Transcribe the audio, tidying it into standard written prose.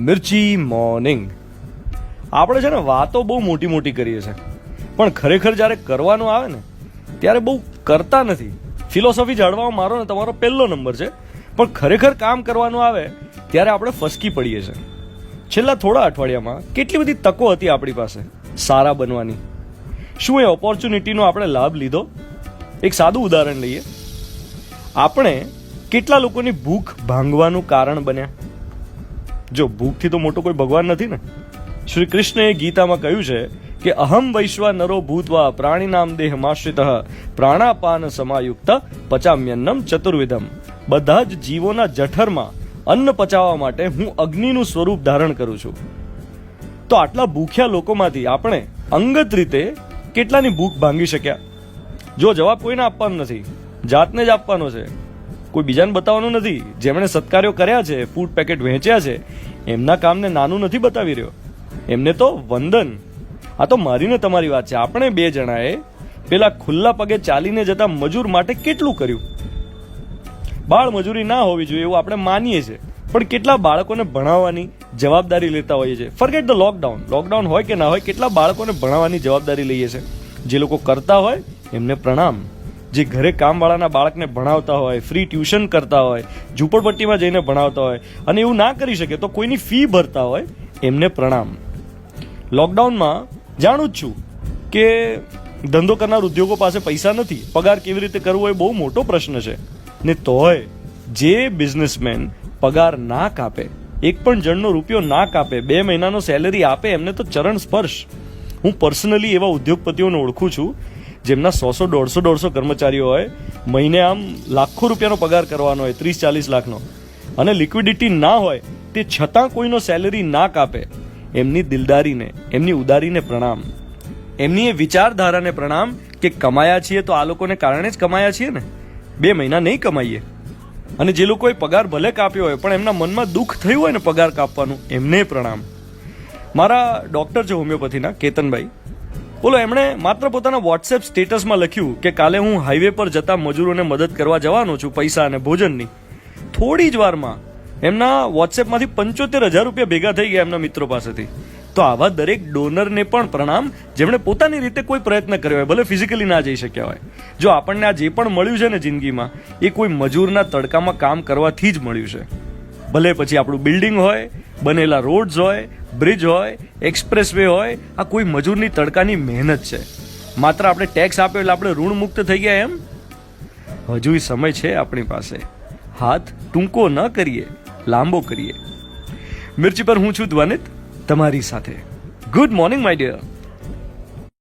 મિર્ચી morning. આપણે છે ને વાતો બહુ મોટી મોટી કરીએ છીએ, પણ ખરેખર જ્યારે કરવાનું આવે ને ત્યારે બહુ કરતા નથી. ફિલોસોફી જાળવામાં મારો ને તમારો પહેલો નંબર છે, પણ ખરેખર કામ કરવાનું આવે ત્યારે આપણે ફસકી પડીએ છીએ. છેલ્લા થોડા અઠવાડિયામાં કેટલી બધી તકો હતી આપણી પાસે સારા બનવાની. શું એ ઓપોર્ચ્યુનિટીનો આપણે લાભ લીધો? એક સાદું ઉદાહરણ લઈએ. આપણે કેટલા લોકોની ભૂખ ભાંગવાનું કારણ બન્યા? જો ભૂખથી તો મોટો કોઈ ભગવાન નથી ને. શ્રી કૃષ્ણએ ગીતામાં કહ્યું છે કે અહમ વૈશ્વા નરો ભૂતવા પ્રાણીનામ દેહમાશ્રિતઃ પ્રાણાપાન સમાયુક્ત પચામ્યન્નમ ચતુર્વિધમ. બધા જ જીવોના જઠરમાં અન્ન પચાવવા માટે હું અગ્નિનું સ્વરૂપ ધારણ કરું છું. તો આટલા ભૂખ્યા લોકોમાંથી આપણે અંગત રીતે કેટલાની ભૂખ ભાંગી શક્યા? જો જવાબ કોઈને આપવાનો નથી, જાતને જ આપવાનો છે. કોઈ બીજાને બતાવવાનું નથી. જેમણે સત્કાર્યો કર્યા છે, ફૂડ પેકેટ વહેંચ્યા છે, એમના કામને નાનું નથી બતાવી રહ્યો. એમને તો વંદન. આ તો મારી ને તમારી વાત છે. આપણે બે જણાએ પેલા ખુલ્લા પગે ચાલીને જતા મજૂર માટે કેટલું કર્યું? બાળ મજૂરી ના હોવી જોઈએ એવું આપણે માનીએ છીએ, પણ કેટલા બાળકોને ભણાવવાની જવાબદારી લેતા હોઈએ છીએ. ફોરગેટ ધ લોકડાઉન હોય કે ના હોય, કેટલા બાળકોને ભણાવવાની જવાબદારી લઈએ છીએ. જે લોકો કરતા હોય એમને પ્રણામ. જે ઘરે કામવાળાના બાળકને ભણાવતા હોય, ફ્રી ટ્યુશન કરતા હોય, ઝૂંપડપટ્ટીમાં જઈને ભણાવતા હોય અને એવું ના કરી શકે તો કોઈની ફી ભરતા હોય, એમને પ્રણામ. લોકડાઉનમાં જાણું જ છું કે ધંધો કરનાર ઉદ્યોગો પાસે પૈસા નથી, પગાર કેવી રીતે કરવો એ બહુ મોટો પ્રશ્ન છે. ને તોય જે બિઝનેસમેન પગાર ના કાપે, એક પણ જણનો રૂપિયો ના કાપે, 2 મહિનાનો સેલરી આપે, એમને તો ચરણ સ્પર્શ. હું પર્સનલી એવા ઉદ્યોગપતિઓને ઓળખું છું જેમના 100-150 કર્મચારીઓ હોય, મહિને આમ લાખો રૂપિયાનો પગાર કરવાનો હોય, 30-40 લાખનો, અને લિક્વિડિટી ના હોય તે છતાં કોઈનો સેલરી ના કાપે. એમની દિલદારીને, એમની ઉદારીને પ્રણામ. એમની એ વિચારધારાને પ્રણામ કે કમાયા છીએ તો આ લોકોને કારણે જ કમાયા છીએ ને, 2 મહિના નહીં કમાઈએ. અને જે લોકોએ પગાર ભલે કાપ્યો હોય પણ એમના મનમાં દુઃખ થયું હોય ને પગાર કાપવાનું, એમને પ્રણામ. મારા ડૉક્ટર છે હોમિયોપેથીના, કેતનભાઈ, બોલો, એમણે માત્ર પોતાના વોટ્સએપ સ્ટેટસમાં લખ્યું કે કાલે હું હાઈવે પર જતા મજૂરોને મદદ કરવા જવાનો છું, પૈસા અને ભોજનની. થોડી જ વારમાં એમના વોટ્સએપમાંથી 75,000 રૂપિયા ભેગા થઈ ગયા એમના મિત્રો પાસેથી. તો આવા દરેક ડોનરને પણ પ્રણામ, જેમણે પોતાની રીતે કોઈ પ્રયત્ન કર્યો હોય, ભલે ફિઝિકલી ના જઈ શક્યા હોય. જો આપણને આ જે પણ મળ્યું છે ને જિંદગીમાં, એ કોઈ મજૂરના તડકામાં કામ કરવાથી જ મળ્યું છે. ભલે પછી આપણું બિલ્ડિંગ હોય, બનેલા રોડ્સ હોય, બ્રિજ હોય, એક્સપ્રેસ વે હોય, આ કોઈ મજૂરની તડકાની મહેનત છે. માત્ર આપણે ટેક્સ આપ્યો એટલે આપણે ઋણ મુક્ત થઈ ગયા એમ? હજુ સમય છે આપણી પાસે. હાથ ટૂંકો ન કરીએ, લાંબો કરીએ. મિર્ચી પર હું છું ધ્વનિત, તમારી સાથે. Good morning my dear.